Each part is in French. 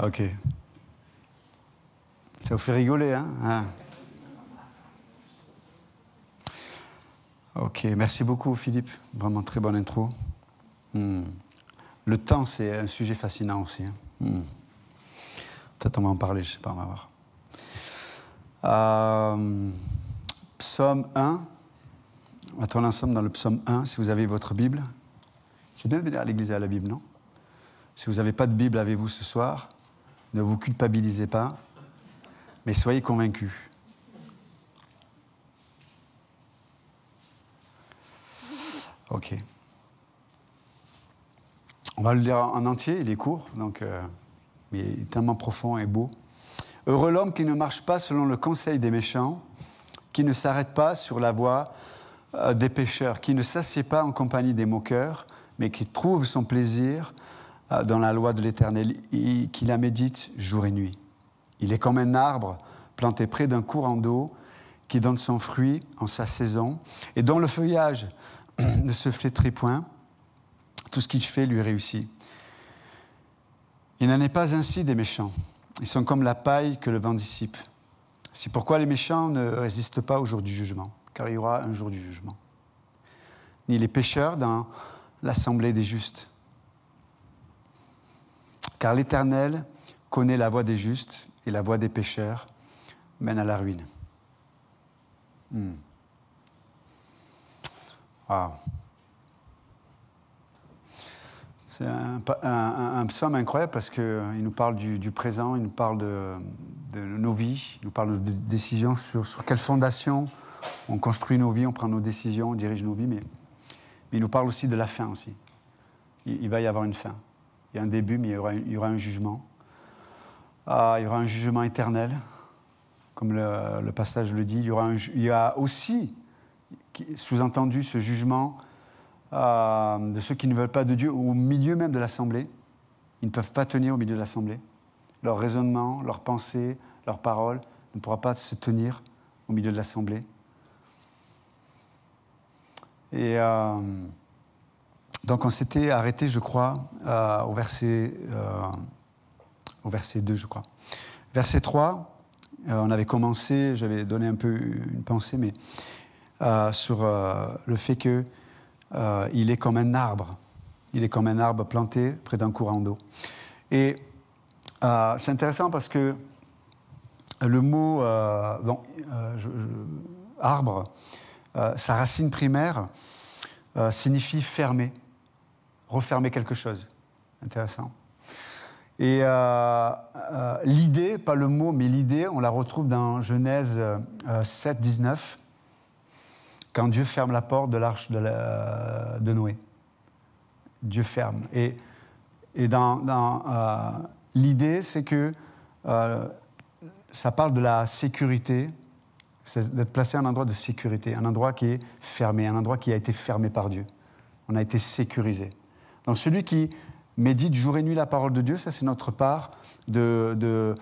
Ok. Ça vous fait rigoler, hein? Ok, merci beaucoup Philippe. Vraiment très bonne intro. Le temps, c'est un sujet fascinant aussi. Peut-être on va en parler, je ne sais pas, on va voir. Psaume 1. On va tourner ensemble dans le psaume 1, si vous avez votre Bible. C'est bien de venir à l'église et à la Bible, non? Si vous n'avez pas de Bible avec vous ce soir, ne vous culpabilisez pas, mais soyez convaincus. Ok. On va le lire en entier, il est court, donc, mais il est tellement profond et beau. « Heureux l'homme qui ne marche pas selon le conseil des méchants, qui ne s'arrête pas sur la voie des pécheurs, qui ne s'assied pas en compagnie des moqueurs, mais qui trouve son plaisir dans la loi de l'Éternel, et qui la médite jour et nuit. Il est comme un arbre planté près d'un courant d'eau, qui donne son fruit en sa saison, et dont le feuillage ne se flétrit point. Tout ce qu'il fait lui réussit. Il n'en est pas ainsi des méchants. Ils sont comme la paille que le vent dissipe. C'est pourquoi les méchants ne résistent pas au jour du jugement, car il y aura un jour du jugement. Ni les pécheurs dans l'assemblée des justes. Car l'Éternel connaît la voie des justes, et la voie des pécheurs mène à la ruine. Wow. C'est un psaume incroyable parce qu'il nous parle du présent, il nous parle de nos vies, il nous parle de décisions sur quelle fondation on construit nos vies, on prend nos décisions, on dirige nos vies, mais il nous parle aussi de la fin aussi. Il va y avoir une fin. Il y a un début, mais il y aura un jugement. Il y aura un jugement éternel, comme le passage le dit. Il y a aussi, sous-entendu, ce jugement de ceux qui ne veulent pas de Dieu au milieu même de l'assemblée. Ils ne peuvent pas tenir au milieu de l'assemblée. Leur raisonnement, leurs pensées, leurs paroles ne pourront pas se tenir au milieu de l'assemblée. Et donc on s'était arrêté, je crois, au verset 2, je crois. Verset 3, on avait commencé, j'avais donné un peu une pensée, mais sur le fait que il est comme un arbre. Il est comme un arbre planté près d'un courant d'eau. Et c'est intéressant parce que le mot arbre, sa racine primaire signifie fermer, refermer quelque chose. Intéressant. Et l'idée, pas le mot, mais l'idée, on la retrouve dans Genèse 7, 19. Quand Dieu ferme la porte de l'arche de Noé. Dieu ferme. Et dans l'idée, c'est que ça parle de la sécurité, c'est d'être placé à un endroit de sécurité, un endroit qui est fermé, un endroit qui a été fermé par Dieu. On a été sécurisé. Donc celui qui médite jour et nuit la parole de Dieu, ça c'est notre part de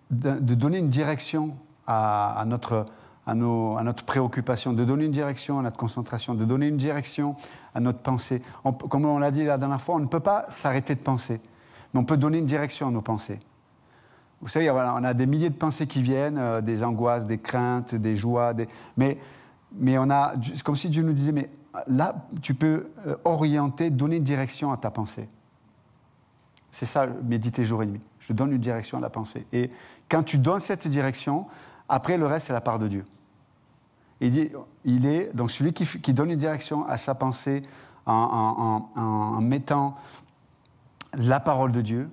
donner une direction à notre préoccupation, de donner une direction à notre concentration, de donner une direction à notre pensée. Comme on l'a dit la dernière fois, on ne peut pas s'arrêter de penser, mais on peut donner une direction à nos pensées. Vous savez, voilà, on a des milliers de pensées qui viennent, des angoisses, des craintes, des joies, mais c'est comme si Dieu nous disait, mais là, tu peux orienter, donner une direction à ta pensée. C'est ça, méditer jour et nuit. Je donne une direction à la pensée. Et quand tu donnes cette direction, après, le reste, c'est la part de Dieu. Il dit, il est donc celui qui donne une direction à sa pensée en mettant la parole de Dieu.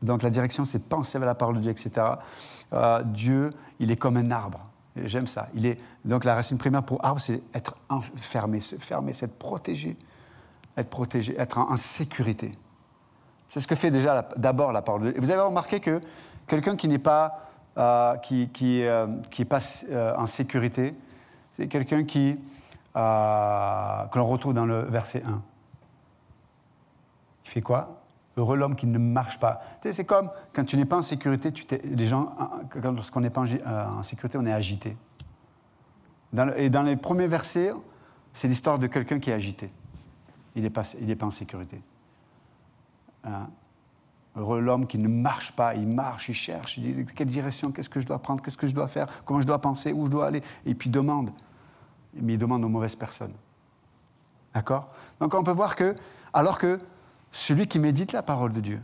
Donc la direction, c'est penser vers la parole de Dieu, etc. Dieu, il est comme un arbre. J'aime ça. Donc la racine primaire pour arbre, c'est être fermé, se fermer, c'est être protégé, être en sécurité. C'est ce que fait déjà d'abord la parole de Dieu. Vous avez remarqué que quelqu'un qui n'est pas qui est pas en sécurité, c'est quelqu'un que l'on retrouve dans le verset 1. Il fait quoi? Heureux l'homme qui ne marche pas. Tu sais, c'est comme quand tu n'es pas en sécurité, les gens, lorsqu'on n'est pas en sécurité, on est agité. Et dans les premiers versets, c'est l'histoire de quelqu'un qui est agité. Il n'est pas en sécurité. Hein. Heureux l'homme qui ne marche pas, il marche, il cherche, il dit quelle direction, qu'est-ce que je dois prendre, qu'est-ce que je dois faire, comment je dois penser, où je dois aller, et puis il demande. Mais il demande aux mauvaises personnes. D'accord ? Donc on peut voir que, alors que celui qui médite la parole de Dieu,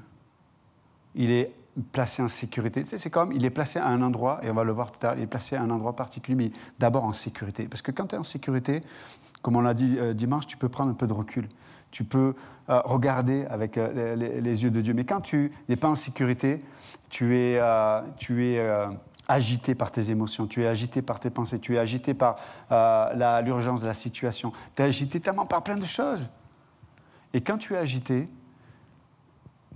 il est placé en sécurité. Tu sais, c'est comme, il est placé à un endroit, et on va le voir tout à l'heure, il est placé à un endroit particulier, mais d'abord en sécurité. Parce que quand tu es en sécurité, comme on l'a dit dimanche, tu peux prendre un peu de recul. Tu peux regarder avec les yeux de Dieu. Mais quand tu n'es pas en sécurité, tu es agité par tes émotions, tu es agité par tes pensées, tu es agité par l'urgence de la situation. Tu es agité tellement par plein de choses. Et quand tu es agité,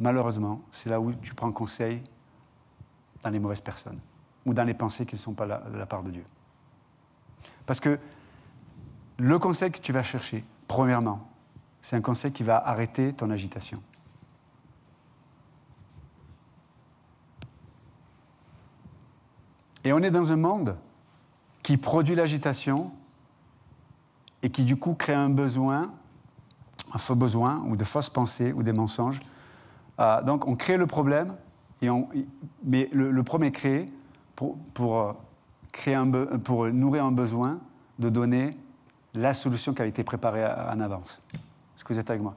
malheureusement, c'est là où tu prends conseil dans les mauvaises personnes ou dans les pensées qui ne sont pas de la part de Dieu. Parce que le conseil que tu vas chercher, premièrement, c'est un conseil qui va arrêter ton agitation. Et on est dans un monde qui produit l'agitation et qui du coup crée un besoin, un faux besoin, ou de fausses pensées, ou des mensonges. Donc on crée le problème, mais le problème est créé pour nourrir un besoin de donner la solution qui avait été préparée en avance. Est-ce que vous êtes avec moi ?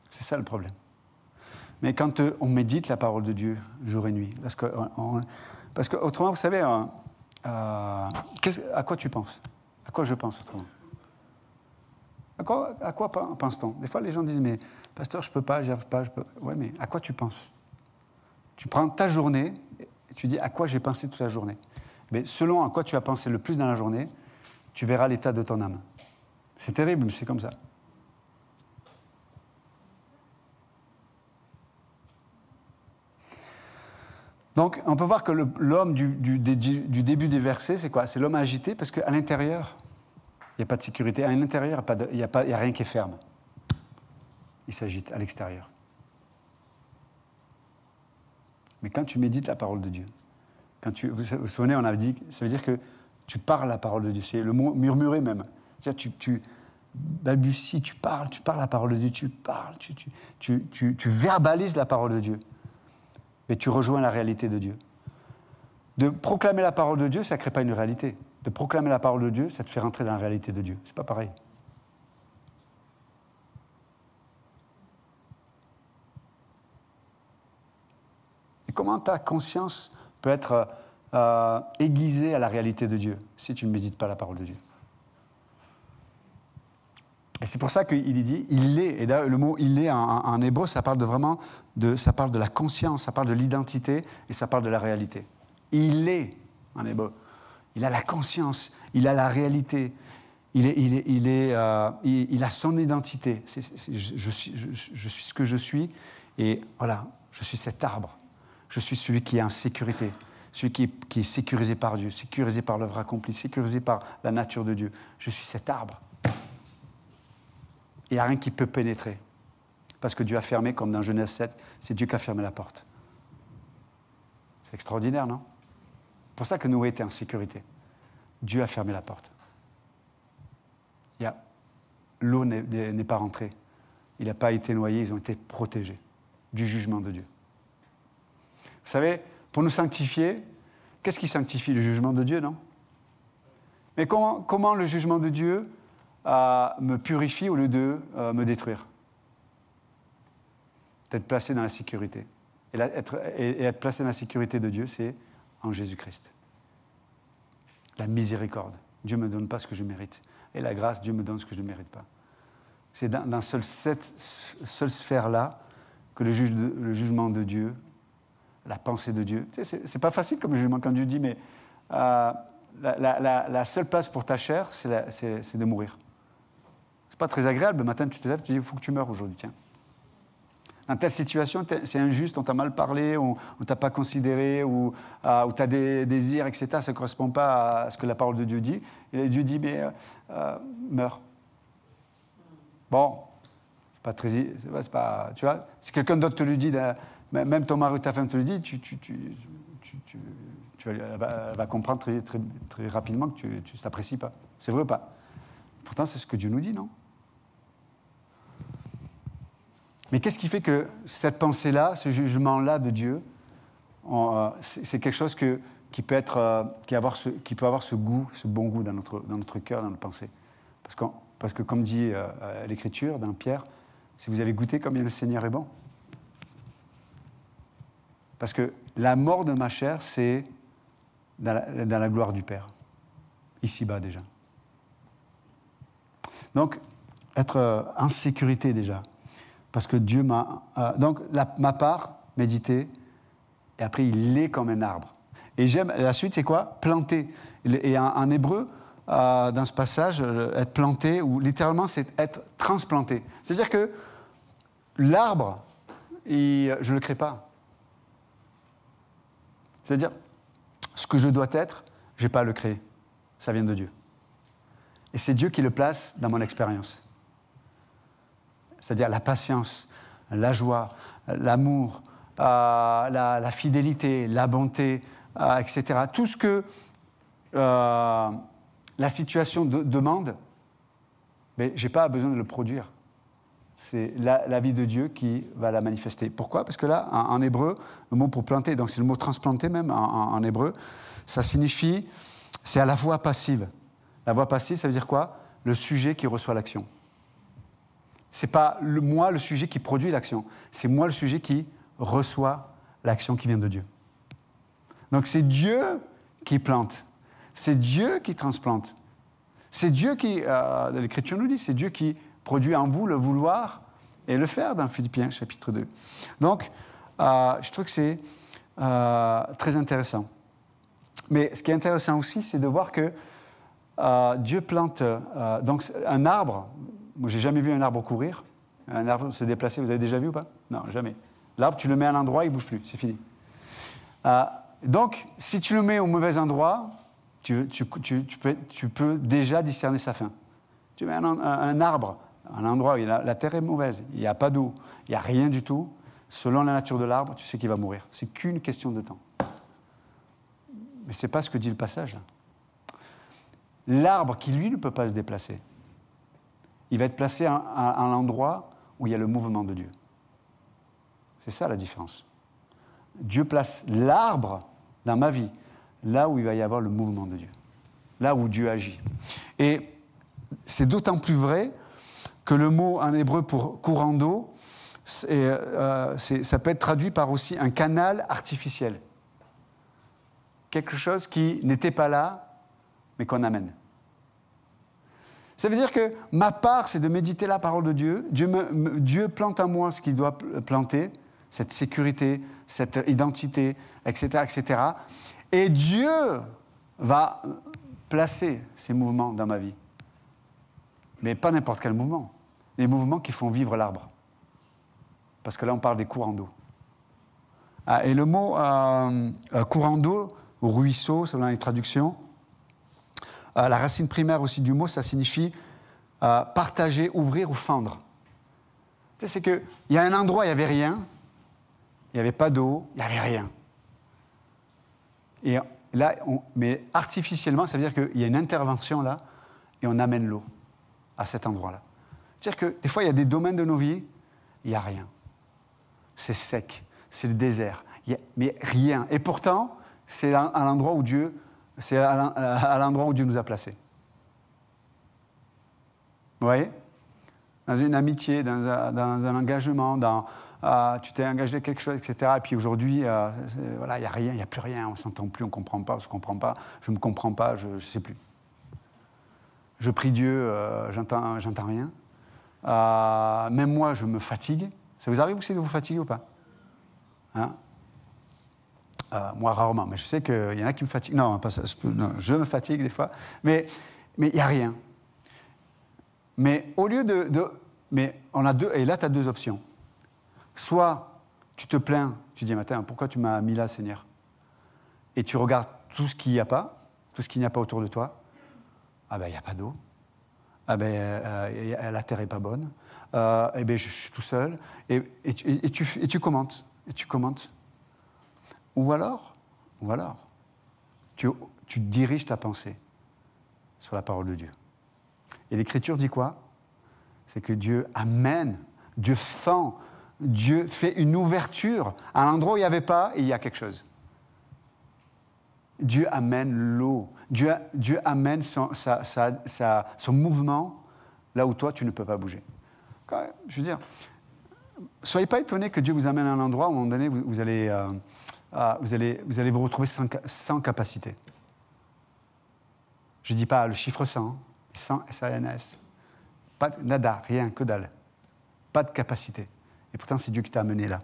C'est ça le problème. Mais quand on médite la parole de Dieu jour et nuit, parce qu'autrement, vous savez, à quoi tu penses ? À quoi je pense autrement ? À quoi pense-t-on ? Des fois, les gens disent, mais pasteur, je ne peux pas, j'y arrive pas. Oui, mais à quoi tu penses ? Tu prends ta journée et tu dis, à quoi j'ai pensé toute la journée ? Mais selon à quoi tu as pensé le plus dans la journée, tu verras l'état de ton âme. C'est terrible, mais c'est comme ça. Donc, on peut voir que l'homme du début des versets, c'est quoi ? C'est l'homme agité, parce qu'à l'intérieur, il n'y a pas de sécurité. À l'intérieur, il n'y a rien qui est ferme. Il s'agite à l'extérieur. Mais quand tu médites la parole de Dieu, vous vous souvenez, on avait dit, ça veut dire que tu parles la parole de Dieu. C'est le mot murmurer même. C'est-à-dire tu balbuties, tu parles la parole de Dieu, tu parles, tu verbalises la parole de Dieu. Mais tu rejoins la réalité de Dieu. De proclamer la parole de Dieu, ça ne crée pas une réalité. De proclamer la parole de Dieu, ça te fait rentrer dans la réalité de Dieu. C'est pas pareil. Et comment ta conscience peut être aiguisée à la réalité de Dieu si tu ne médites pas la parole de Dieu ? Et c'est pour ça qu'il dit « il est ». Et d'ailleurs, le mot « il est » en hébreu, ça parle ça parle de la conscience, ça parle de l'identité et ça parle de la réalité. Il est, en hébreu. Il a la conscience, il a la réalité, il a son identité. Je suis ce que je suis et voilà, je suis cet arbre. Je suis celui qui est en sécurité, celui qui est sécurisé par Dieu, sécurisé par l'œuvre accomplie, sécurisé par la nature de Dieu. Je suis cet arbre. Il n'y a rien qui peut pénétrer. Parce que Dieu a fermé, comme dans Genèse 7, c'est Dieu qui a fermé la porte. C'est extraordinaire, non ? C'est pour ça que Noé était en sécurité. Dieu a fermé la porte. L'eau n'est pas rentrée. Il n'a pas été noyé, ils ont été protégés du jugement de Dieu. Vous savez, pour nous sanctifier, qu'est-ce qui sanctifie le jugement de Dieu, non ? Mais comment le jugement de Dieu me purifie au lieu de me détruire ? D'être placé dans la sécurité. Et être placé dans la sécurité de Dieu, c'est en Jésus-Christ. La miséricorde. Dieu ne me donne pas ce que je mérite. Et la grâce, Dieu me donne ce que je ne mérite pas. C'est dans cette seule sphère-là que le jugement de Dieu, la pensée de Dieu... Tu sais, c'est pas facile comme jugement quand Dieu dit, mais la seule place pour ta chair, c'est de mourir. C'est pas très agréable. Le matin, tu te lèves, tu dis, il faut que tu meurs aujourd'hui, tiens. Dans telle situation, c'est injuste, on t'a mal parlé, on ne t'a pas considéré, ou tu as des désirs, etc. Ça ne correspond pas à ce que la parole de Dieu dit. Et Dieu dit, mais meurs. Bon, c'est pas très... C'est pas, tu vois, si quelqu'un d'autre te le dit, même ton mari ou ta femme te le dit, elle va comprendre très, très, très rapidement que tu ne t'apprécies pas. C'est vrai ou pas ? Pourtant, c'est ce que Dieu nous dit, non ? Mais qu'est-ce qui fait que cette pensée-là, ce jugement-là de Dieu, c'est quelque chose qui peut avoir ce goût, ce bon goût dans notre cœur, dans notre pensée. Parce que comme dit l'Écriture, dans Pierre, si vous avez goûté combien le Seigneur est bon. Parce que la mort de ma chair, c'est dans la gloire du Père. Ici-bas déjà. Donc, être en sécurité déjà. Parce que Dieu m'a... donc, ma part, méditer, et après, il est comme un arbre. Et j'aime... La suite, c'est quoi? Planter. Et en hébreu, dans ce passage, être planté, ou littéralement, c'est être transplanté. C'est-à-dire que l'arbre, je ne le crée pas. C'est-à-dire, ce que je dois être, je n'ai pas à le créer. Ça vient de Dieu. Et c'est Dieu qui le place dans mon expérience. C'est-à-dire la patience, la joie, l'amour, la fidélité, la bonté, etc. Tout ce que la situation demande, mais je n'ai pas besoin de le produire. C'est la vie de Dieu qui va la manifester. Pourquoi? Parce que là, en hébreu, le mot pour planter, donc c'est le mot transplanter même en hébreu, ça signifie, c'est à la voix passive. La voix passive, ça veut dire quoi? Le sujet qui reçoit l'action. Ce n'est pas moi le sujet qui produit l'action, c'est moi le sujet qui reçoit l'action qui vient de Dieu. Donc c'est Dieu qui plante, c'est Dieu qui transplante, c'est Dieu qui, l'Écriture nous dit, c'est Dieu qui produit en vous le vouloir et le faire dans Philippiens chapitre 2. Donc je trouve que c'est très intéressant. Mais ce qui est intéressant aussi, c'est de voir que Dieu plante donc un arbre. Moi, j'ai jamais vu un arbre courir, un arbre se déplacer. Vous avez déjà vu ou pas? Non, jamais. L'arbre, tu le mets à un endroit, il ne bouge plus, c'est fini. Donc, si tu le mets au mauvais endroit, tu peux déjà discerner sa fin. Tu mets un arbre à un endroit où la terre est mauvaise, il n'y a pas d'eau, il n'y a rien du tout. Selon la nature de l'arbre, tu sais qu'il va mourir. C'est qu'une question de temps. Mais ce n'est pas ce que dit le passage, là. L'arbre qui, lui, ne peut pas se déplacer, il va être placé à l'endroit où il y a le mouvement de Dieu. C'est ça la différence. Dieu place l'arbre dans ma vie, là où il va y avoir le mouvement de Dieu, là où Dieu agit. Et c'est d'autant plus vrai que le mot en hébreu pour courant d'eau, ça peut être traduit par aussi un canal artificiel. Quelque chose qui n'était pas là, mais qu'on amène. Ça veut dire que ma part, c'est de méditer la parole de Dieu. Dieu plante en moi ce qu'il doit planter, cette sécurité, cette identité, etc., etc. Et Dieu va placer ces mouvements dans ma vie. Mais pas n'importe quel mouvement. Les mouvements qui font vivre l'arbre. Parce que là, on parle des courants d'eau. Et le mot courant d'eau, ou ruisseau, selon les traductions, la racine primaire aussi du mot, ça signifie partager, ouvrir ou fendre. Tu sais, c'est qu'il y a un endroit, il n'y avait rien, il n'y avait pas d'eau, il n'y avait rien. Et là, mais artificiellement, ça veut dire qu'il y a une intervention là, et on amène l'eau à cet endroit-là. C'est-à-dire que des fois, il y a des domaines de nos vies, il n'y a rien. C'est sec, c'est le désert, mais rien. Et pourtant, c'est à l'endroit où Dieu nous a placés. Vous voyez? Dans une amitié, dans un engagement, tu t'es engagé quelque chose, etc. Et puis aujourd'hui, voilà, il n'y a rien, il n'y a plus rien, on ne s'entend plus, on ne comprend pas, on ne se comprend pas, je ne me comprends pas, je ne sais plus. Je prie Dieu, j'entends rien. Même moi, je me fatigue. Ça vous arrive aussi de vous fatiguer ou pas? Hein? Moi, rarement, mais je sais qu'il y en a qui me fatiguent. Non, non, je me fatigue des fois, mais il n'y a rien. Mais au lieu mais on a deux, et là, tu as deux options. Soit tu te plains, tu dis, matin, pourquoi tu m'as mis là, Seigneur? Et tu regardes tout ce qu'il n'y a pas, tout ce qu'il n'y a pas autour de toi. Ah ben, il n'y a pas d'eau. Ah ben, la terre n'est pas bonne. Eh ben, je suis tout seul. Et tu commentes. Et tu commentes. Ou alors, tu diriges ta pensée sur la parole de Dieu. Et l'Écriture dit quoi? C'est que Dieu amène, Dieu fend Dieu fait une ouverture à un endroit où il n'y avait pas, et il y a quelque chose. Dieu amène l'eau. Dieu amène son mouvement là où toi, tu ne peux pas bouger. Je veux dire, soyez pas étonnés que Dieu vous amène à un endroit où, à un moment donné, vous allez vous retrouver sans capacité. Je ne dis pas le chiffre 100, 100 S-A-N-S. Pas nada, rien, que dalle. Pas de capacité. Et pourtant, c'est Dieu qui t'a amené là.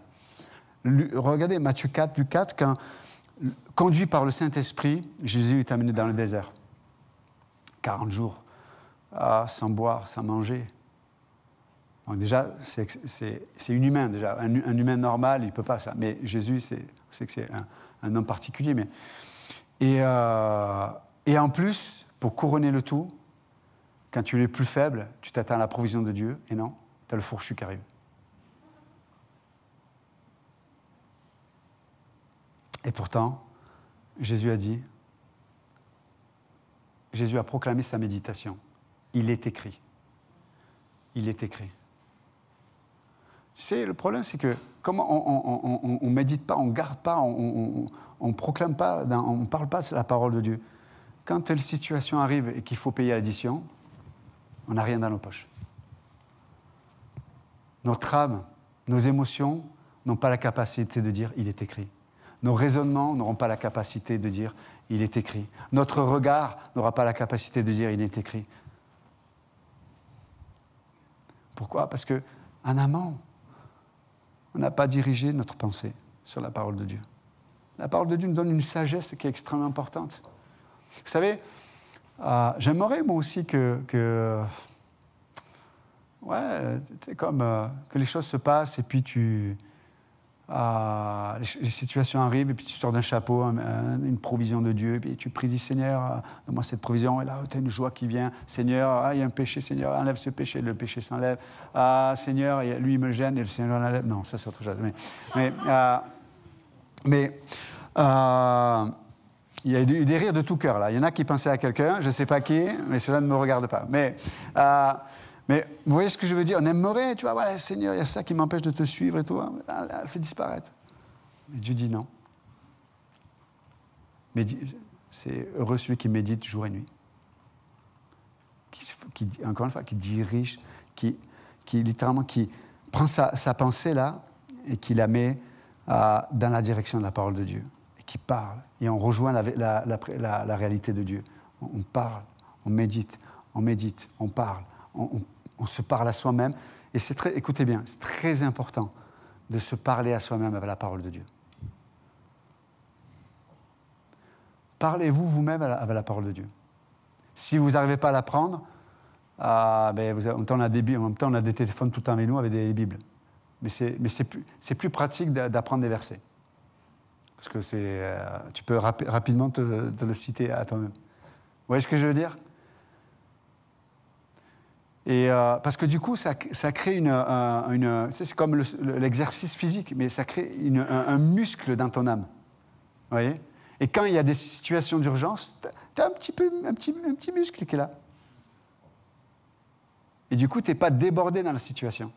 Regardez Matthieu 4, du 4, quand, conduit par le Saint-Esprit, Jésus est amené dans le désert. 40 jours, sans boire, sans manger. Donc déjà, c'est inhumain. Déjà. Un humain normal, il ne peut pas ça. Mais Jésus, c'est que c'est un homme particulier. Mais... Et en plus, pour couronner le tout, quand tu es plus faible, tu t'attends à la provision de Dieu, et non, tu as le fourchu qui arrive. Et pourtant, Jésus a proclamé sa méditation. Il est écrit. Il est écrit. Tu sais, le problème, c'est que comme on ne médite pas, on ne garde pas, on ne proclame pas, on ne parle pas de la parole de Dieu, quand telle situation arrive et qu'il faut payer l'addition, on n'a rien dans nos poches. Notre âme, nos émotions n'ont pas la capacité de dire « il est écrit ». Nos raisonnements n'auront pas la capacité de dire « il est écrit ». Notre regard n'aura pas la capacité de dire « il est écrit ». Pourquoi ? Parce qu'en amont, on n'a pas dirigé notre pensée sur la parole de Dieu. La parole de Dieu nous donne une sagesse qui est extrêmement importante. Vous savez, j'aimerais moi aussi que les choses se passent et puis les situations arrivent et puis tu sors d'un chapeau, une provision de Dieu, et puis tu pries, dis Seigneur, donne-moi cette provision, et là tu as une joie qui vient, Seigneur, il y a un péché, Seigneur, enlève ce péché, le péché s'enlève, Seigneur, lui il me gêne et le Seigneur l'enlève. Non, ça c'est autre chose. Mais il y a eu des rires de tout cœur là. Il y en a qui pensaient à quelqu'un, je ne sais pas qui, mais cela ne me regarde pas. Mais vous voyez ce que je veux dire? On aimerait, tu vois, voilà, Seigneur, il y a ça qui m'empêche de te suivre et tout. Elle fait disparaître. Mais Dieu dit non. C'est heureux celui qui médite jour et nuit. Encore une fois, qui dirige, qui littéralement qui prend sa pensée là et qui la met dans la direction de la parole de Dieu. Et qui parle. Et on rejoint la réalité de Dieu. On parle, on médite, on parle. On se parle à soi-même. Et écoutez bien, c'est très important de se parler à soi-même avec la parole de Dieu. Parlez-vous vous-même avec la parole de Dieu. Si vous n'arrivez pas à l'apprendre, en même temps, on a des téléphones tout le temps avec nous avec des Bibles. Mais c'est plus pratique d'apprendre des versets. Parce que tu peux rapidement te le citer à toi-même. Vous voyez ce que je veux dire ? Et parce que du coup, ça crée c'est comme l'exercice physique, mais ça crée un muscle dans ton âme. Vous voyez ? Et quand il y a des situations d'urgence, tu as un petit muscle qui est là. Et du coup, tu n'es pas débordé dans la situation.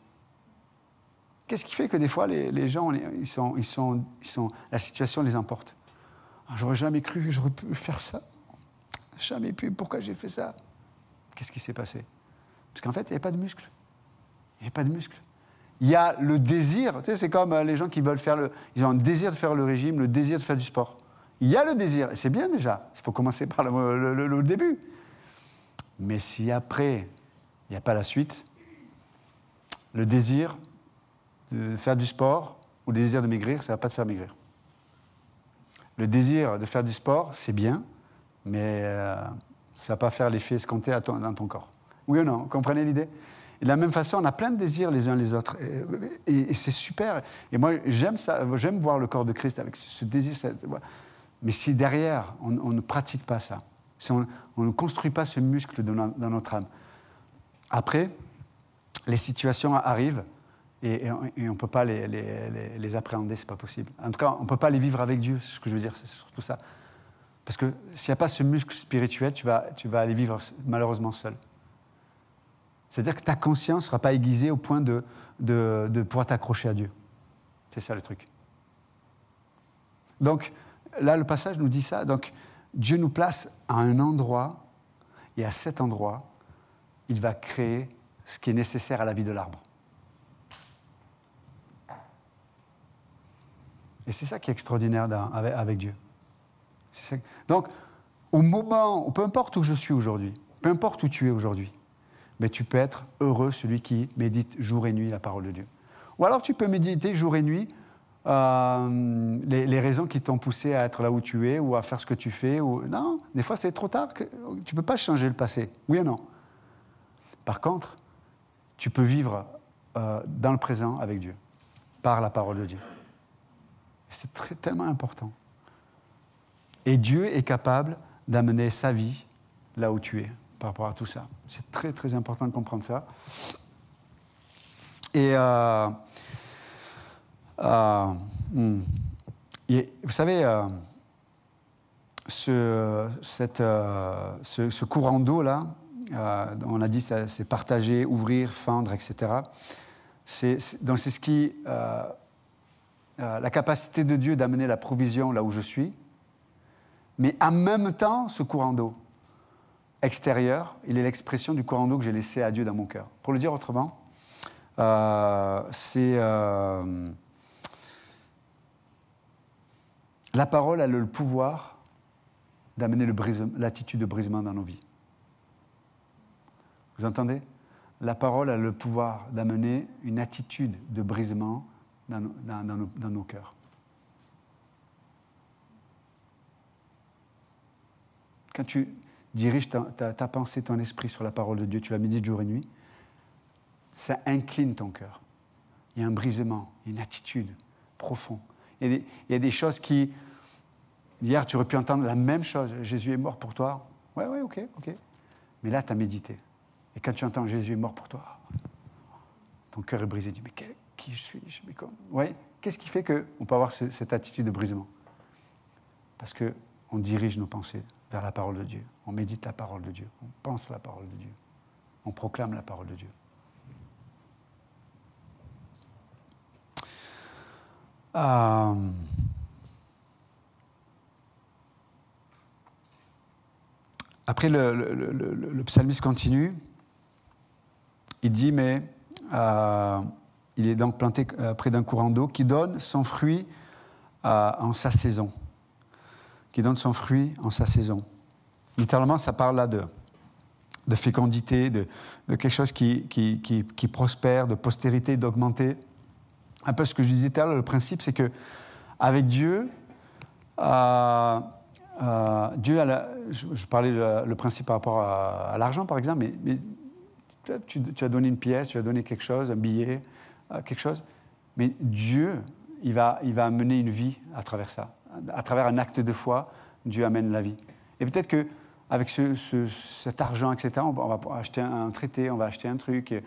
Qu'est-ce qui fait que des fois, les gens, la situation les emporte ? J'aurais jamais cru que j'aurais pu faire ça. Jamais pu. Pourquoi j'ai fait ça ? Qu'est-ce qui s'est passé ? Parce qu'en fait, il n'y avait pas de muscle. Il n'y avait pas de muscle. Il y a le désir. Tu sais, c'est comme les gens qui veulent ils ont un désir de faire le régime, le désir de faire du sport. Il y a le désir, et c'est bien déjà. Il faut commencer par le début. Mais si après, il n'y a pas la suite, le désir de faire du sport ou le désir de maigrir, ça ne va pas te faire maigrir. Le désir de faire du sport, c'est bien, mais ça ne va pas faire l'effet escompté dans ton corps. Oui ou non, vous comprenez l'idée ? Et de la même façon, on a plein de désirs les uns les autres. Et c'est super. Et moi, j'aime ça. J'aime voir le corps de Christ avec ce désir. Mais si derrière, on ne pratique pas ça, si on ne construit pas ce muscle dans notre âme, après, les situations arrivent et on ne peut pas les appréhender, ce n'est pas possible. En tout cas, on ne peut pas les vivre avec Dieu, c'est ce que je veux dire, c'est surtout ça. Parce que s'il n'y a pas ce muscle spirituel, tu vas aller vivre malheureusement seul. C'est-à-dire que ta conscience ne sera pas aiguisée au point de pouvoir t'accrocher à Dieu. C'est ça le truc. Donc, là, le passage nous dit ça. Donc, Dieu nous place à un endroit, et à cet endroit, il va créer ce qui est nécessaire à la vie de l'arbre. Et c'est ça qui est extraordinaire avec Dieu. C'est ça. Donc, au moment, peu importe où je suis aujourd'hui, peu importe où tu es aujourd'hui, mais tu peux être heureux celui qui médite jour et nuit la parole de Dieu. Ou alors tu peux méditer jour et nuit les raisons qui t'ont poussé à être là où tu es ou à faire ce que tu fais. Non, des fois c'est trop tard, tu ne peux pas changer le passé, oui ou non? Par contre, tu peux vivre dans le présent avec Dieu, par la parole de Dieu. C'est tellement important. Et Dieu est capable d'amener sa vie là où tu es, par rapport à tout ça. C'est très, très important de comprendre ça. Et vous savez, ce courant d'eau, là, on a dit c'est partager, ouvrir, fendre, etc. Donc c'est ce qui... la capacité de Dieu d'amener la provision là où je suis, mais en même temps, ce courant d'eau extérieur, il est l'expression du courant d'eau que j'ai laissé à Dieu dans mon cœur. Pour le dire autrement, c'est... la parole a le pouvoir d'amener l'attitude de brisement dans nos vies. Vous entendez? La parole a le pouvoir d'amener une attitude de brisement dans nos cœurs. Quand tu diriges ta pensée, ton esprit sur la parole de Dieu, tu la médites jour et nuit, ça incline ton cœur. Il y a un brisement, une attitude profonde. Il y a des choses qui... Hier, tu aurais pu entendre la même chose. Jésus est mort pour toi. Ouais, ok. Mais là, tu as médité. Et quand tu entends Jésus est mort pour toi, ton cœur est brisé. Tu dis, mais qui suis-je? Ouais. Qu'est-ce qui fait qu'on peut avoir cette attitude de brisement? Parce qu'on dirige nos pensées vers la parole de Dieu. On médite la parole de Dieu. On pense la parole de Dieu. On proclame la parole de Dieu. Après, le psalmiste continue. Il dit, mais il est donc planté près d'un courant d'eau qui donne son fruit en sa saison. Qui donne son fruit en sa saison. Littéralement, ça parle là de fécondité, de quelque chose qui prospère, de postérité, d'augmenter. Un peu ce que je disais tout à l'heure, le principe, c'est qu'avec Dieu, Dieu a je parlais le principe par rapport à l'argent, par exemple, mais tu as donné une pièce, tu as donné quelque chose, un billet, quelque chose, mais Dieu, il va amener une vie à travers ça. À travers un acte de foi, Dieu amène la vie. Et peut-être qu'avec cet argent, etc., on va acheter un traité, on va acheter un truc, et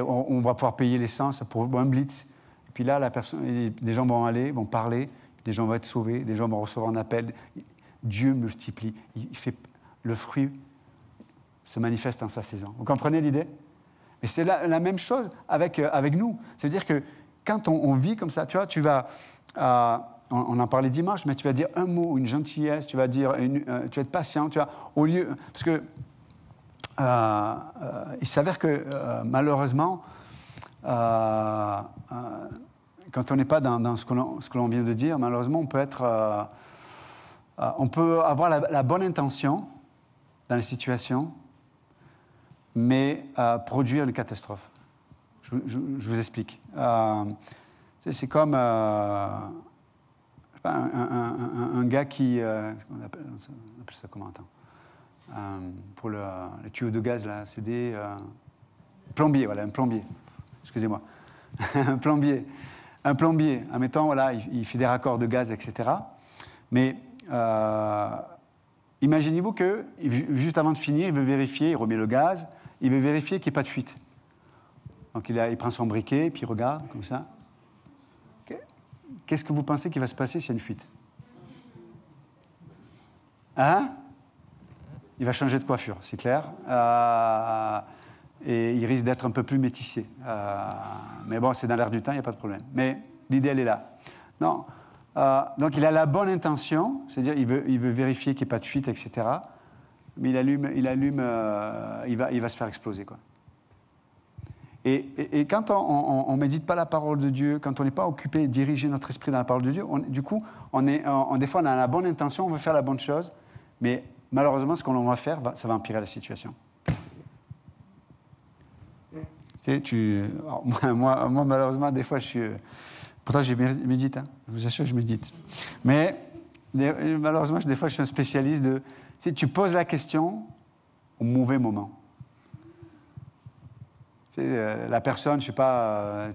on va pouvoir payer l'essence pour un blitz. Et puis là, des gens vont aller, vont parler, des gens vont être sauvés, des gens vont recevoir un appel. Dieu multiplie. Le fruit se manifeste en sa saison. Vous comprenez l'idée? Et c'est la même chose avec nous. C'est-à-dire que quand on vit comme ça, tu vois, tu vas... on en parlait dimanche, mais tu vas dire un mot, une gentillesse, tu vas être patient, tu vas, au lieu... Parce que il s'avère que malheureusement, quand on n'est pas dans ce que l'on vient de dire, malheureusement, on peut avoir la bonne intention dans les situations, mais produire une catastrophe. Je vous explique. C'est comme un gars qui... on appelle ça comment, pour les tuyaux de gaz, là, c'est des... plombier, voilà, un plombier. Excusez-moi. Un plombier, admettons, voilà, il fait des raccords de gaz, etc. Mais imaginez-vous que, juste avant de finir, il veut vérifier, il remet le gaz, il veut vérifier qu'il n'y ait pas de fuite. Donc il prend son briquet, puis il regarde, comme ça. Qu'est-ce que vous pensez qu'il va se passer s'il y a une fuite? Hein? Il va changer de coiffure, c'est clair. et il risque d'être un peu plus métissé. Mais bon, c'est dans l'air du temps, il n'y a pas de problème. Mais l'idée, elle est là. Non. Donc, il a la bonne intention, c'est-à-dire il veut vérifier qu'il n'y ait pas de fuite, etc. Mais il va se faire exploser, quoi. Et quand on ne médite pas la parole de Dieu, quand on n'est pas occupé de diriger notre esprit dans la parole de Dieu, du coup, des fois, on a la bonne intention, on veut faire la bonne chose, mais malheureusement, ce qu'on va faire, ça va empirer la situation. Tu sais, moi, malheureusement, des fois, je suis... Pourtant, je médite, hein, je vous assure, je médite. Mais malheureusement, des fois, je suis un spécialiste de... Tu sais, tu poses la question au mauvais moment. La personne, je ne sais pas,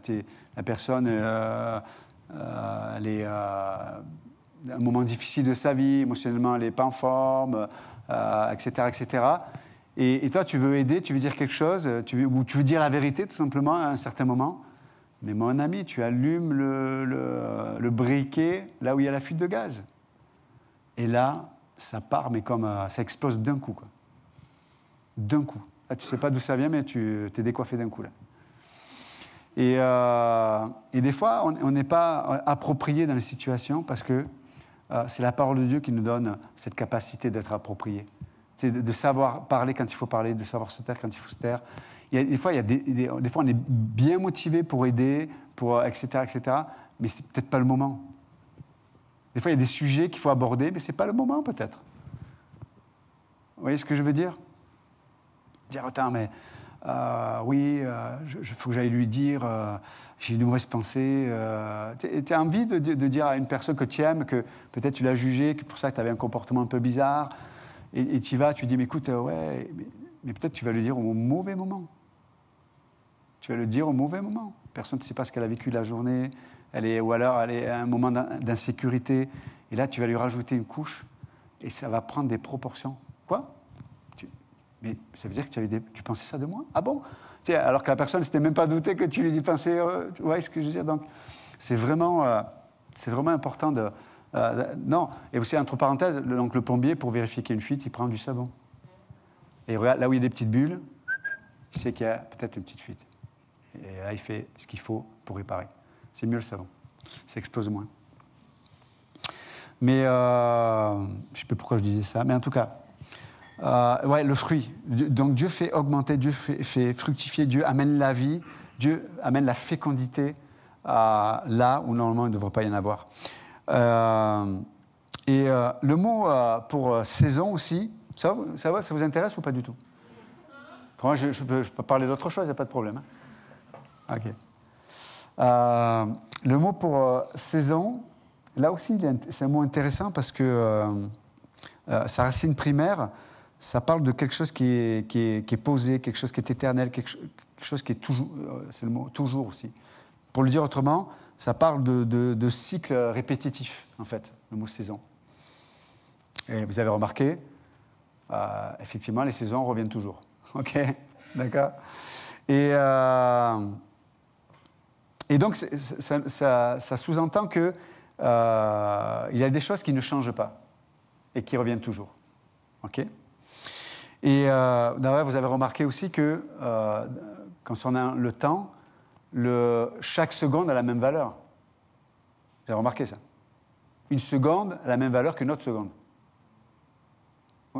la personne, elle est un moment difficile de sa vie, émotionnellement, elle n'est pas en forme, etc., etc. Et toi, tu veux aider, tu veux dire quelque chose, ou tu veux dire la vérité, tout simplement, à un certain moment. Mais mon ami, tu allumes le briquet là où il y a la fuite de gaz. Et là, ça part, mais comme ça explose d'un coup, quoi. D'un coup. Là, tu ne sais pas d'où ça vient, mais tu t'es décoiffé d'un coup, là. Et des fois, on n'est pas approprié dans les situations parce que c'est la parole de Dieu qui nous donne cette capacité d'être approprié. C'est de savoir parler quand il faut parler, de savoir se taire quand il faut se taire. Des fois, on est bien motivé pour aider, etc., etc., mais ce n'est peut-être pas le moment. Des fois, il y a des sujets qu'il faut aborder, mais ce n'est pas le moment, peut-être. Vous voyez ce que je veux dire? Dire, attends, mais oui, faut que j'aille lui dire, j'ai une mauvaise pensée. Tu as envie de dire à une personne que tu aimes, que peut-être tu l'as jugée, que pour ça que tu avais un comportement un peu bizarre, et tu y vas, tu dis, mais écoute, ouais, mais peut-être tu vas le dire au mauvais moment. Tu vas le dire au mauvais moment. Personne ne sait pas ce qu'elle a vécu la journée, ou alors elle est à un moment d'insécurité, et là tu vas lui rajouter une couche, et ça va prendre des proportions. Quoi? Mais ça veut dire que tu pensais ça de moi? Ah bon? Alors que la personne ne s'était même pas doutée que tu lui pensais... tu vois ce que je veux dire? Donc, c'est vraiment important de... non. Et aussi, entre parenthèses, donc le plombier, pour vérifier qu'il y a une fuite, il prend du savon. Et regarde, là où il y a des petites bulles, il sait qu'il y a peut-être une petite fuite. Et là, il fait ce qu'il faut pour réparer. C'est mieux le savon. Ça explose moins. Mais je ne sais plus pourquoi je disais ça. Mais en tout cas... ouais, le fruit. Donc Dieu fait augmenter, Dieu fait fructifier, Dieu amène la vie, Dieu amène la fécondité là où normalement il ne devrait pas y en avoir. Le mot pour saison aussi, ça vous intéresse ou pas du tout? Moi, je peux parler d'autre chose, il n'y a pas de problème. Hein. Ok. Le mot pour saison, là aussi, c'est un mot intéressant parce que sa racine primaire, ça parle de quelque chose qui est posé, quelque chose qui est éternel, quelque chose qui est toujours, c'est le mot toujours aussi. Pour le dire autrement, ça parle de cycle répétitif, en fait, le mot saison. Et vous avez remarqué, effectivement, les saisons reviennent toujours. OK? D'accord? Et donc, ça sous-entend qu'il y a des choses qui ne changent pas et qui reviennent toujours. OK? Et d'ailleurs, vous avez remarqué aussi que, concernant le temps, chaque seconde a la même valeur. Vous avez remarqué ça? Une seconde a la même valeur qu'une autre seconde.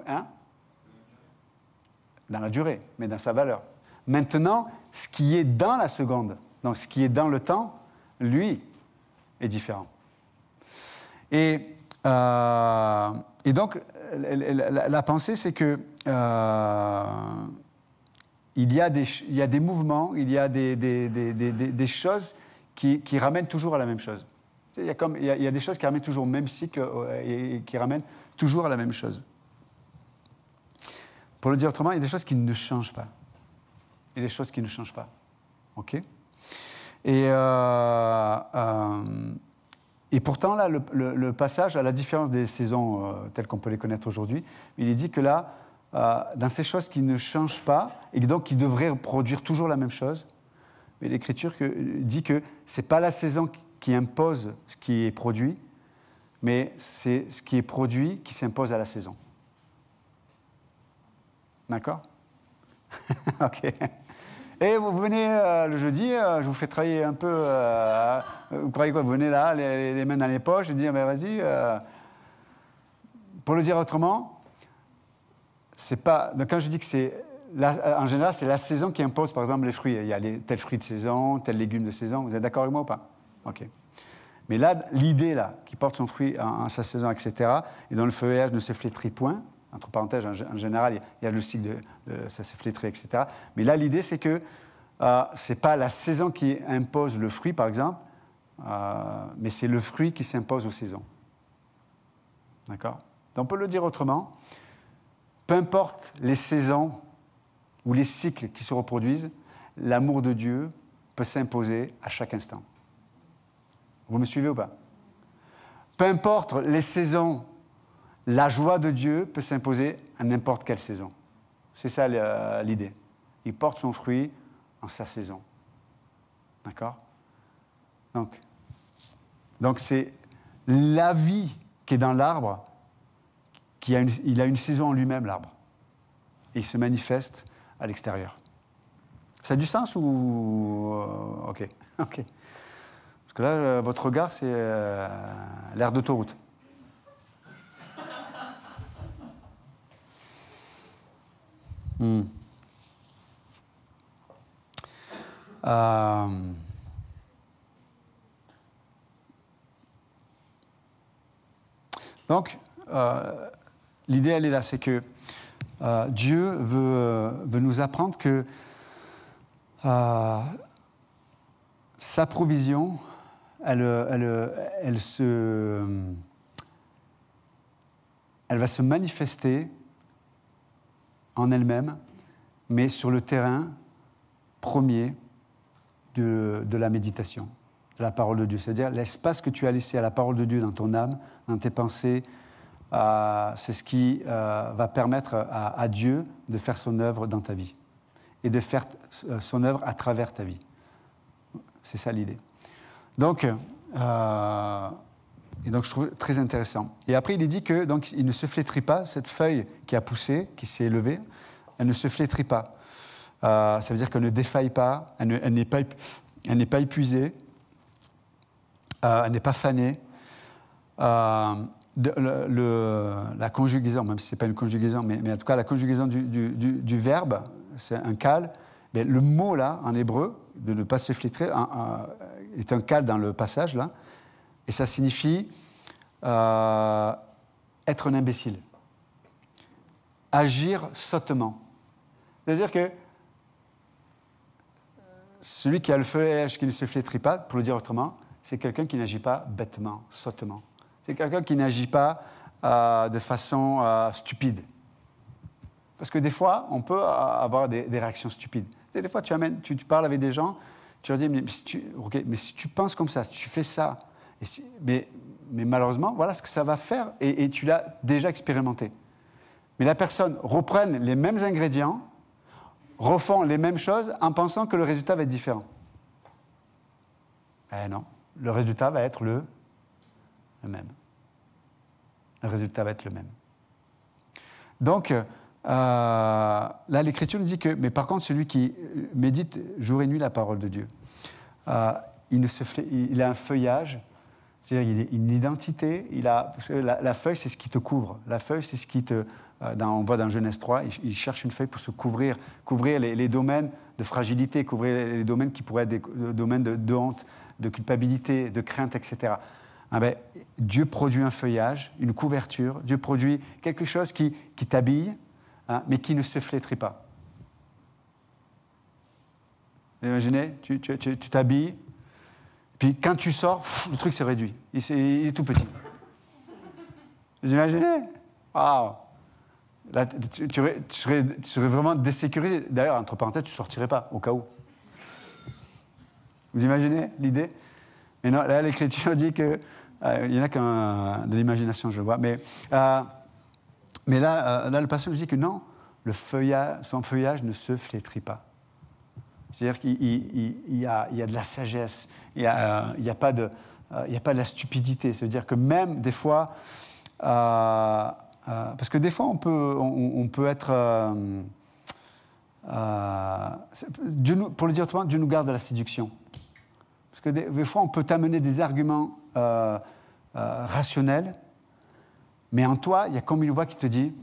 Hein? Dans la durée, mais dans sa valeur. Maintenant, ce qui est dans la seconde, donc ce qui est dans le temps, lui, est différent. Et donc, la pensée, c'est que il y a des mouvements, il y a des choses qui ramènent toujours à la même chose. Il y a des choses qui ramènent toujours au même cycle et qui ramènent toujours à la même chose. Pour le dire autrement, il y a des choses qui ne changent pas. Il y a des choses qui ne changent pas. OK? Et pourtant, là, le passage, à la différence des saisons telles qu'on peut les connaître aujourd'hui, il est dit que là, dans ces choses qui ne changent pas, et donc qui devraient produire toujours la même chose, mais l'Écriture dit que ce n'est pas la saison qui impose ce qui est produit, mais c'est ce qui est produit qui s'impose à la saison. D'accord? OK. Et vous venez le jeudi, je vous fais travailler un peu. Vous croyez quoi? Vous venez là, les mains dans les poches, je dis, ben vas-y. Pour le dire autrement, c'est pas. Donc quand je dis que c'est. En général, c'est la saison qui impose, par exemple, les fruits. Il y a tels fruits de saison, tels légumes de saison. Vous êtes d'accord avec moi ou pas? OK. Mais là, l'idée, là, qui porte son fruit en sa saison, etc., et dont le feuillage ne se flétrit point, entre parenthèses, en général, il y a le cycle ça se flétrit, etc. Mais là, l'idée, c'est que ce n'est pas la saison qui impose le fruit, par exemple, mais c'est le fruit qui s'impose aux saisons. D'accord? Donc, on peut le dire autrement. Peu importe les saisons ou les cycles qui se reproduisent, l'amour de Dieu peut s'imposer à chaque instant. Vous me suivez ou pas? Peu importe les saisons, la joie de Dieu peut s'imposer à n'importe quelle saison. C'est ça l'idée. Il porte son fruit en sa saison. D'accord? Donc c'est la vie qui est dans l'arbre, il a une saison en lui-même, l'arbre. Et il se manifeste à l'extérieur. Ça a du sens ou... OK. Parce que là, votre regard, c'est l'aire d'autoroute. Donc, l'idée, elle est là, c'est que Dieu veut nous apprendre que sa provision, elle va se manifester en elle-même, mais sur le terrain premier de la méditation, de la parole de Dieu. C'est-à-dire l'espace que tu as laissé à la parole de Dieu dans ton âme, dans tes pensées, c'est ce qui va permettre à Dieu de faire son œuvre dans ta vie et de faire son œuvre à travers ta vie. C'est ça l'idée. Donc, je trouve très intéressant. Et après, il est dit que donc, il ne se flétrit pas, cette feuille qui a poussé, qui s'est élevée, elle ne se flétrit pas. Ça veut dire qu'elle ne défaille pas, elle n'est pas épuisée, elle n'est pas fanée. La conjugaison, même si ce n'est pas une conjugaison, mais en tout cas la conjugaison du verbe, c'est un cal. Mais le mot là, en hébreu, de ne pas se flétrer, est un cal dans le passage là, et ça signifie être un imbécile, agir sottement. C'est-à-dire que celui qui a le feuillage qui ne se flétrit pas, pour le dire autrement, c'est quelqu'un qui n'agit pas bêtement, sottement. C'est quelqu'un qui n'agit pas de façon stupide. Parce que des fois, on peut avoir des réactions stupides. Des fois, tu parles avec des gens, tu leur dis, mais si tu penses comme ça, si tu fais ça, mais malheureusement, voilà ce que ça va faire, et tu l'as déjà expérimenté. Mais la personne reprend les mêmes ingrédients, refont les mêmes choses en pensant que le résultat va être différent. Eh non, le résultat va être le même. Le résultat va être le même. Donc, là, l'Écriture nous dit que, mais par contre, celui qui médite jour et nuit la parole de Dieu, il a un feuillage, c'est-à-dire il a une identité, parce que la feuille, c'est ce qui te couvre. La feuille, c'est ce qui te... on voit dans Genèse 3, il cherche une feuille pour se couvrir les domaines de fragilité, couvrir les domaines qui pourraient être des domaines de honte, de culpabilité, de crainte, etc. Dieu produit un feuillage, une couverture, Dieu produit quelque chose qui t'habille, mais qui ne se flétrit pas. Vous imaginez, tu t'habilles, puis quand tu sors, le truc s'est réduit, il est tout petit. Vous imaginez? Waouh! Là, tu serais vraiment désécurisé. D'ailleurs, entre parenthèses, tu ne sortirais pas, au cas où. Vous imaginez l'idée? Mais non, là, l'Écriture dit que... il y en a de l'imagination, je vois. Mais là, le passage dit que non, son feuillage ne se flétrit pas. C'est-à-dire qu'il y a de la sagesse, il n'y a pas de la stupidité. C'est-à-dire que même des fois... parce que des fois, on peut être... pour le dire autrement, Dieu nous garde de la séduction. Parce que des fois, on peut t'amener des arguments rationnels, mais en toi, il y a comme une voix qui te dit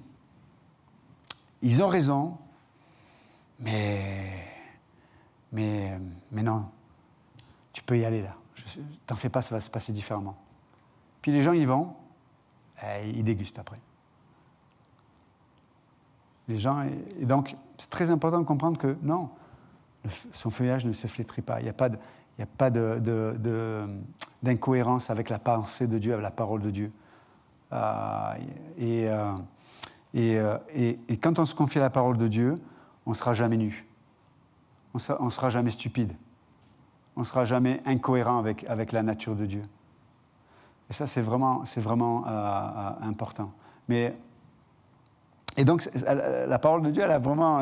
« Ils ont raison, mais non, tu peux y aller là. T'en fais pas, ça va se passer différemment. » Puis les gens y vont, et ils dégustent après. Les gens, et donc, c'est très important de comprendre que non, son feuillage ne se flétrit pas. Il n'y a pas d'incohérence avec la pensée de Dieu, avec la parole de Dieu. Et quand on se confie à la parole de Dieu, on ne sera jamais nu. On ne sera jamais stupide. On ne sera jamais incohérent avec la nature de Dieu. Et ça, c'est vraiment important. Et donc, la parole de Dieu, elle a vraiment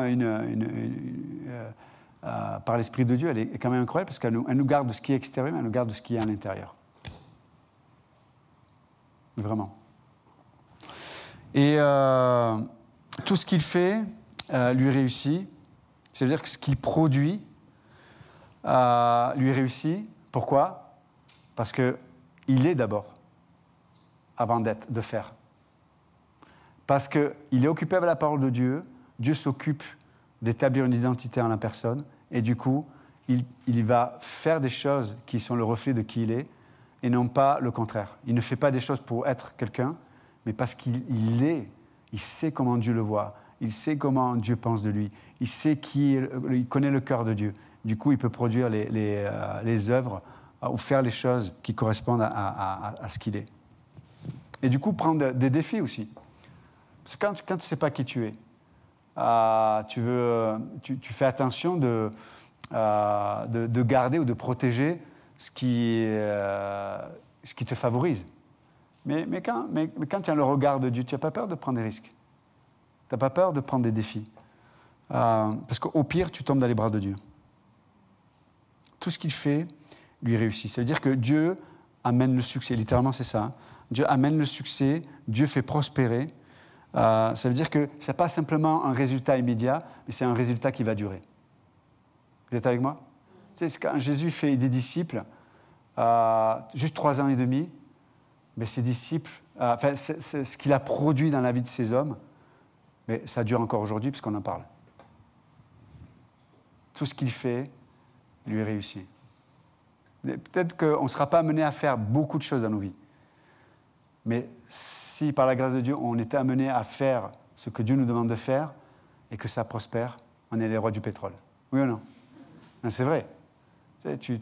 par l'Esprit de Dieu, elle est quand même incroyable parce qu'elle nous garde de ce qui est extérieur, mais elle nous garde de ce qui est à l'intérieur. Vraiment. Et tout ce qu'il fait lui réussit. C'est-à-dire que ce qu'il produit lui réussit. Pourquoi ? Parce qu'il est d'abord, avant de faire. Parce qu'il est occupé avec la parole de Dieu. Dieu s'occupe d'établir une identité en la personne. Et du coup, il va faire des choses qui sont le reflet de qui il est et non pas le contraire. Il ne fait pas des choses pour être quelqu'un, mais parce qu'il est, il sait comment Dieu le voit, il sait comment Dieu pense de lui, il connaît le cœur de Dieu. Du coup, il peut produire les œuvres ou faire les choses qui correspondent à ce qu'il est. Et du coup, prendre des défis aussi. Parce que quand tu ne sais pas qui tu es, tu fais attention de garder ou de protéger ce qui te favorise. Mais quand tu as le regard de Dieu, tu n'as pas peur de prendre des risques. Tu n'as pas peur de prendre des défis. Parce qu'au pire, tu tombes dans les bras de Dieu. Tout ce qu'il fait lui réussit. Ça veut dire que Dieu amène le succès. Littéralement, c'est ça. Dieu amène le succès, Dieu fait prospérer. Ça veut dire que ce n'est pas simplement un résultat immédiat, mais c'est un résultat qui va durer. Vous êtes avec moi ? Tu sais, quand Jésus fait des disciples, juste 3 ans et demi, mais ses disciples, c'est ce qu'il a produit dans la vie de ces hommes, mais ça dure encore aujourd'hui puisqu'on en parle. Tout ce qu'il fait lui réussit. Peut-être qu'on ne sera pas amené à faire beaucoup de choses dans nos vies, mais si par la grâce de Dieu, on est amené à faire ce que Dieu nous demande de faire et que ça prospère, on est les rois du pétrole. Oui ou non ? Non, c'est vrai. Tu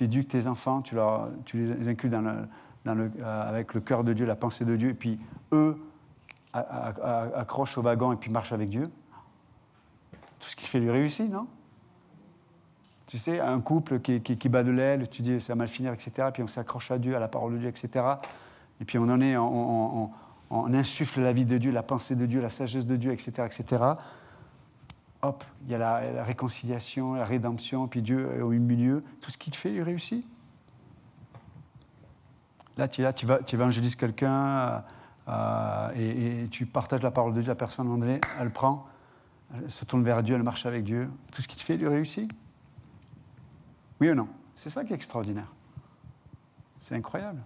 éduques tes enfants, tu les inculques avec le cœur de Dieu, la pensée de Dieu, et puis eux accrochent au wagon et puis marchent avec Dieu. Tout ce qu'il fait lui réussit, non ? Tu sais, un couple qui bat de l'aile, tu dis ça va mal finir, etc. Puis on s'accroche à Dieu, à la parole de Dieu, etc. Et puis on insuffle la vie de Dieu, la pensée de Dieu, la sagesse de Dieu, etc., etc. Hop, il y a la réconciliation, la rédemption, puis Dieu est au milieu. Tout ce qu'il fait, il réussit. Là, tu évangélises quelqu'un et tu partages la parole de Dieu, la personne, à un moment donné, elle prend, elle se tourne vers Dieu, elle marche avec Dieu. Tout ce qu'il fait, il réussit. Oui ou non ? C'est ça qui est extraordinaire. C'est incroyable.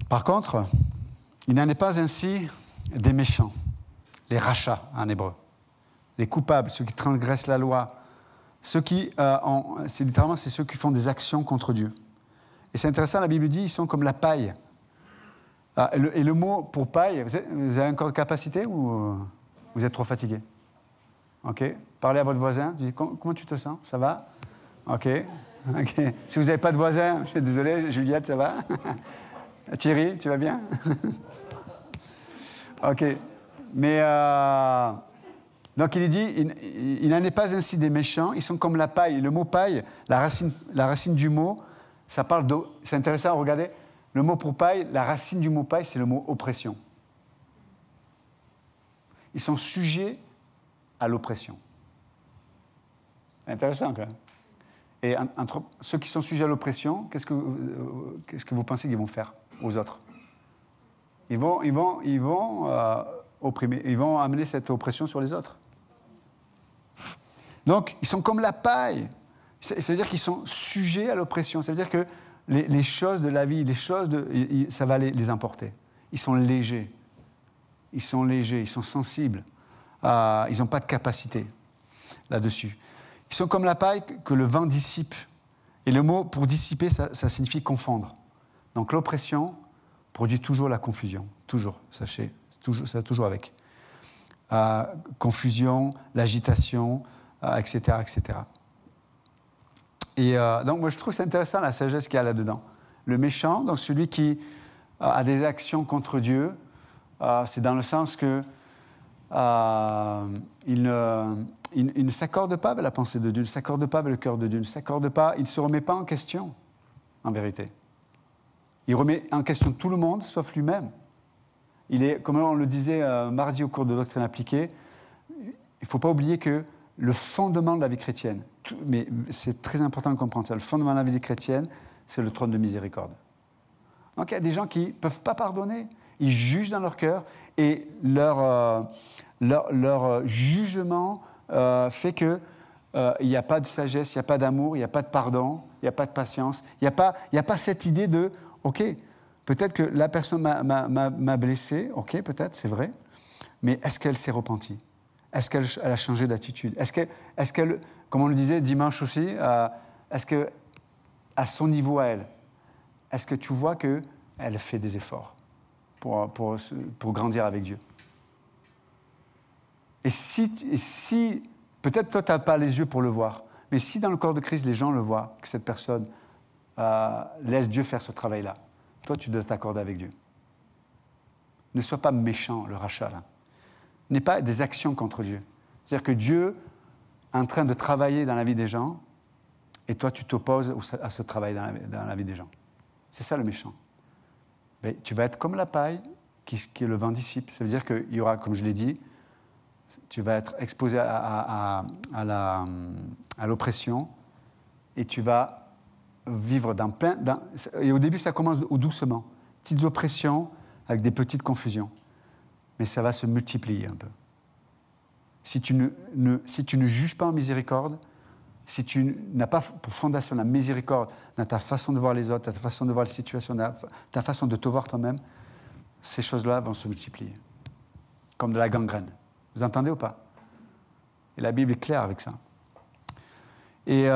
Par contre, il n'en est pas ainsi des méchants, les rachats en hébreu, les coupables, ceux qui transgressent la loi, ceux qui, c'est ceux qui font des actions contre Dieu. Et c'est intéressant, la Bible dit, ils sont comme la paille. Et le mot pour paille, vous avez encore de capacité ou vous êtes trop fatigué ? Ok. Parlez à votre voisin, dites, comment tu te sens ? Ça va ? Ok. Si vous n'avez pas de voisin, je suis désolé, Juliette, ça va ? Thierry, tu vas bien ? Ok. Mais, donc il est dit, il n'en est pas ainsi des méchants, ils sont comme la paille. Le mot paille, la racine du mot, ça parle d'eau. C'est intéressant, regardez, le mot pour paille, la racine du mot paille, c'est le mot oppression. Ils sont sujets à l'oppression. Intéressant, quand même. Et entre ceux qui sont sujets à l'oppression, qu'est-ce que vous pensez qu'ils vont faire aux autres ? Ils vont opprimés. Ils vont amener cette oppression sur les autres. Donc, ils sont comme la paille. Ça veut dire qu'ils sont sujets à l'oppression. Ça veut dire que les choses de la vie, ça va les emporter. Ils sont légers. Ils sont sensibles. Ils n'ont pas de capacité là-dessus. Ils sont comme la paille que le vent dissipe. Et le mot pour dissiper, ça signifie confondre. Donc l'oppression produit toujours la confusion. Toujours, sachez. Ça toujours avec. Confusion, l'agitation, etc., etc. Et donc moi je trouve que c'est intéressant la sagesse qu'il y a là-dedans. Le méchant, donc celui qui a des actions contre Dieu, c'est dans le sens que il ne s'accorde pas avec la pensée de Dieu, il ne s'accorde pas avec le cœur de Dieu, il ne s'accorde pas, il ne se remet pas en question, en vérité. Il remet en question tout le monde, sauf lui-même. Il est, comme on le disait mardi au cours de Doctrine appliquée, il ne faut pas oublier que le fondement de la vie chrétienne, mais c'est très important de comprendre ça, le fondement de la vie chrétienne, c'est le trône de miséricorde. Donc il y a des gens qui ne peuvent pas pardonner, ils jugent dans leur cœur et leur jugement fait qu'il n'y a pas de sagesse, il n'y a pas d'amour, il n'y a pas de pardon, il n'y a pas de patience, il n'y a pas cette idée de « ok, peut-être que la personne m'a blessé, ok, peut-être, c'est vrai, mais est-ce qu'elle s'est repentie ? Est-ce qu'elle a changé d'attitude ? Est-ce qu'elle, comme on le disait dimanche aussi, est-ce qu'à son niveau à elle, est-ce que tu vois qu'elle fait des efforts pour grandir avec Dieu ? Et si peut-être toi, tu n'as pas les yeux pour le voir, mais si dans le corps de Christ, les gens le voient, que cette personne laisse Dieu faire ce travail-là, toi, tu dois t'accorder avec Dieu. Ne sois pas méchant, le rachat, là. N'est pas des actions contre Dieu. C'est-à-dire que Dieu est en train de travailler dans la vie des gens, et toi, tu t'opposes à ce travail dans la vie des gens. C'est ça le méchant. Mais tu vas être comme la paille qui le vent dissipe. Ça veut dire qu'il y aura, comme je l'ai dit, tu vas être exposé à l'oppression et tu vas vivre dans plein... Et au début, ça commence doucement. Petites oppressions avec des petites confusions. Mais ça va se multiplier un peu. Si tu ne juges pas en miséricorde, si tu n'as pas pour fondation la miséricorde dans ta façon de voir les autres, ta façon de voir la situation, ta façon de te voir toi-même, ces choses-là vont se multiplier. Comme de la gangrène. Vous entendez ou pas ? Et la Bible est claire avec ça. Et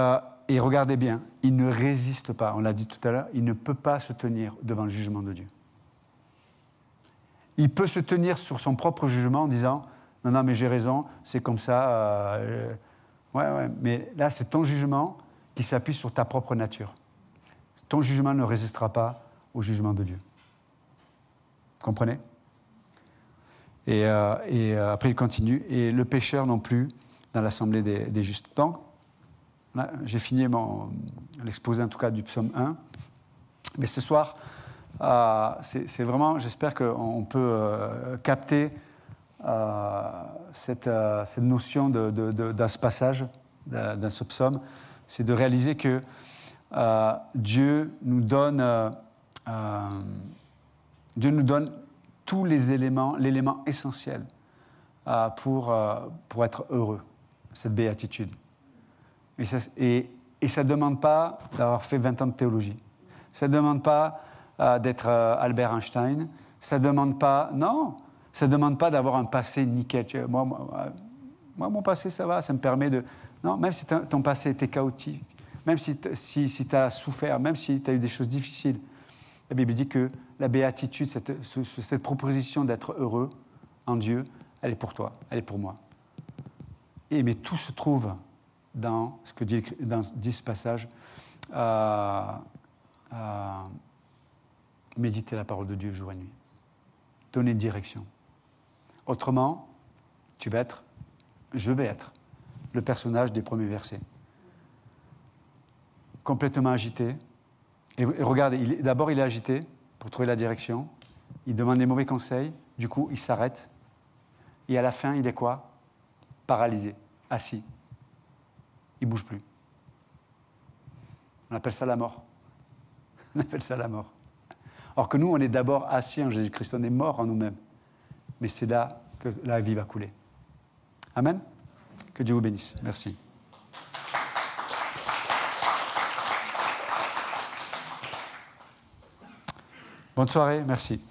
regardez bien, il ne résiste pas, on l'a dit tout à l'heure, il ne peut pas se tenir devant le jugement de Dieu. Il peut se tenir sur son propre jugement en disant « Non, mais j'ai raison, c'est comme ça. Ouais, mais là, c'est ton jugement qui s'appuie sur ta propre nature. Ton jugement ne résistera pas au jugement de Dieu. » Vous comprenez ? Et après, il continue. Et le pécheur non plus dans l'assemblée des justes. Donc, là, j'ai fini l'exposé en tout cas du psaume 1. Mais ce soir, c'est vraiment, j'espère qu'on peut capter cette notion dans ce passage, dans ce psaume. C'est de réaliser que Dieu nous donne tous les éléments, l'élément essentiel pour être heureux, cette béatitude. Et ça ne demande pas d'avoir fait 20 ans de théologie. Ça ne demande pas d'être Albert Einstein. Ça ne demande pas... Non, ça ne demande pas d'avoir un passé nickel. Moi, mon passé, ça va, ça me permet de... Non, même si ton passé était chaotique, même si tu as souffert, même si tu as eu des choses difficiles, la Bible dit que la béatitude, cette proposition d'être heureux en Dieu, elle est pour toi, elle est pour moi. Mais tout se trouve dans ce que dit ce passage, méditer la parole de Dieu jour et nuit, donner une direction. Autrement, je vais être le personnage des premiers versets, complètement agité. Et regardez, d'abord il est agité pour trouver la direction, il demande des mauvais conseils, du coup il s'arrête, et à la fin il est quoi ? Paralysé, assis. Il ne bouge plus. On appelle ça la mort. On appelle ça la mort. Or que nous, on est d'abord assis en Jésus-Christ, on est mort en nous-mêmes. Mais c'est là que la vie va couler. Amen. Que Dieu vous bénisse. Merci. Bonne soirée, merci.